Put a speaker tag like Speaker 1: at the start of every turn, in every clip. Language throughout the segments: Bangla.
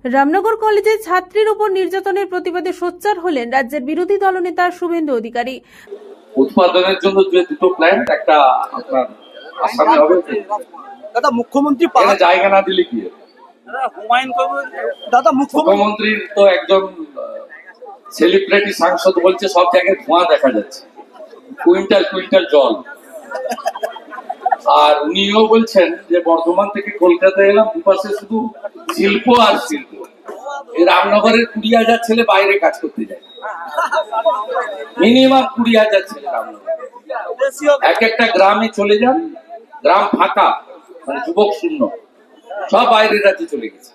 Speaker 1: রামনগর কলেজে ছাত্রীর উপর নির্যাতনের প্রতিবাদে সোচ্চার হলেন রাজ্যের বিরোধী দলনেতা শুভেন্দু অধিকারী।
Speaker 2: উৎপাদনের জন্য যে দুটো প্ল্যান্ট, একটা আপনার আসামে হবে,
Speaker 3: দাদা মুখ্যমন্ত্রী
Speaker 2: জায়গা না দিলে কি
Speaker 3: দাদা
Speaker 2: মুখ্যমন্ত্রীর তো একজন সেলিব্রিটি সাংসদ বলছে সব জায়গায় ধোঁয়া দেখা যাচ্ছে, কুইন্টাল কুইন্টাল জল। আর উনিও বলছেন যে বর্ধমান থেকে কলকাতায় এলাম, দুপাশে শুধু শিল্প আর শিল্প। এই রামনগরের 20,000 ছেলে বাইরে কাজ করতে যায়, মিনিমাম 20,000 ছেলে রামনগর। এক একটা গ্রামে চলে যান, গ্রাম ফাঁকা, মানে যুবক শূন্য, সব বাইরের রাজ্যে চলে গেছে।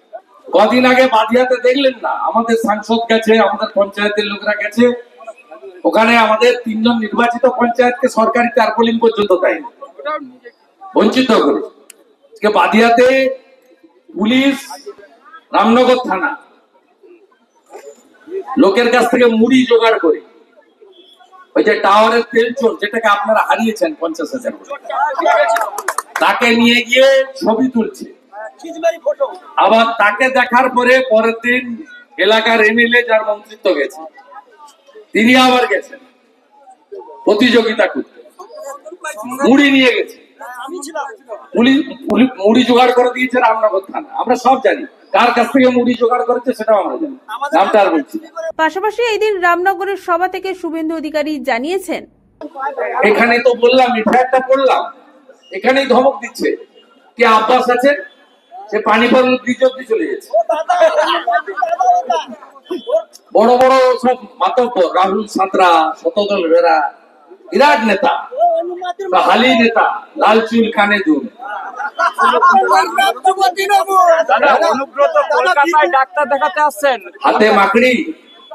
Speaker 2: কদিন আগে বাদিয়াতে দেখলেন না, আমাদের সাংসদ গেছে, আমাদের পঞ্চায়েতের লোকরা গেছে, ওখানে আমাদের 3 জন নির্বাচিত পঞ্চায়েতকে সরকারি টার্পোলিন পর্যন্ত দেয়নি, বঞ্চিত করে। বাদিয়াতে পুলিশ, রামনগর থানা লোকের কাছ থেকে মুড়ি জোগাড় করে, ওই যে টাওয়ারের তেল চোর যেটাকে আপনারা হারিয়েছেন 50,000, তাকে নিয়ে গিয়ে ছবি তুলছে। আবার তাকে দেখার পরে পরের দিন এলাকার এমএলএ, যার মন্ত্রিত্ব গেছে, তিনি আবার গেছেন প্রতিযোগিতা করতে, মুড়ি নিয়ে গেছে। মুড়ি জোগাড় করে দিয়েছে রামনগর থানা। আমরা সব জানি কার কাছ থেকে মুড়ি জোগাড় করেছে, সেটাও আমরা জানি, নামটা আর বলছি।
Speaker 1: পাশাপাশি এই দিন রামনগরের সভা থেকে শুভেন্দু অধিকারী জানিয়েছেন,
Speaker 2: এখানে তো বললাম, মিঠাইটা পড়লাম, এখানেই ধমক দিচ্ছে কি আব্বাস আছে, সে পানিপাল ব্রিজ অব্দি চলে গেছে। বড় বড় সব মাতব্বর, রাহুল সাঁতরা, শতদল বেরা, বিরাট নেতা, হালি নেতা, লাল চুল কানে দুল।
Speaker 3: ডাক্তার দেখাতে আসছেন,
Speaker 2: হাতে মাকড়ি,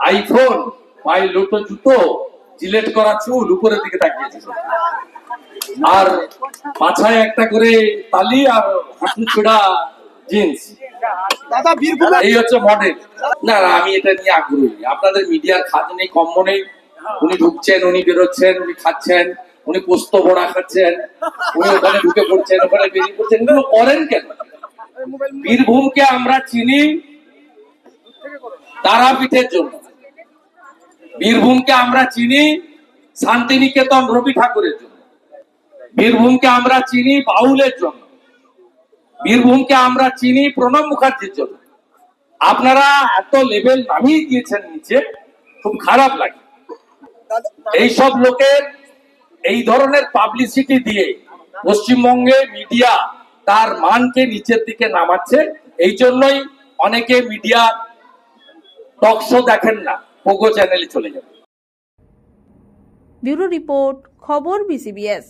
Speaker 2: আইফোন, পায়ে লোটো জুতো, জিলেট করা চুল, উপরের দিকে তাকিয়েছে, আর পাছায় একটা করে তালি আর হাঁটু ছোড়া জিন্স। এই হচ্ছে মডেল। না, আমি এটা নিয়ে আগ্রহী। আপনাদের মিডিয়ার খাদ নেই, কম্ম নেই। উনি ঢুকছেন, উনি বেরোচ্ছেন, উনি খাচ্ছেন, উনি পোস্ত বড়া খাচ্ছেন, উনি ওখানে ঢুকে পড়ছেন, ওখানে বেরিয়ে পড়ছেন। এগুলো করেন কেন? বীরভূমকে আমরা চিনি তারাপীঠের জন্য, বীরভূমকে আমরা চিনি শান্তিনিকেতন রবি ঠাকুরের জন্য, বীরভূমকে আমরা চিনি বাউলের জন্য, বীরভূমকে আমরা চিনি প্রণব মুখার্জির জন্য। আপনারা এত লেভেল নামিয়ে দিয়েছেন নিচে, খুব খারাপ লাগে। এইসব লোকের এই ধরনের পাবলিসিটি দিয়ে পশ্চিমবঙ্গে মিডিয়া তার মানকে নিচের দিকে নামাচ্ছে। এই জন্যই অনেকে মিডিয়া টক শো দেখেন না, পোগো চ্যানেলে চলে যাবে।
Speaker 1: ব্যুরো রিপোর্ট, খবর BCBS।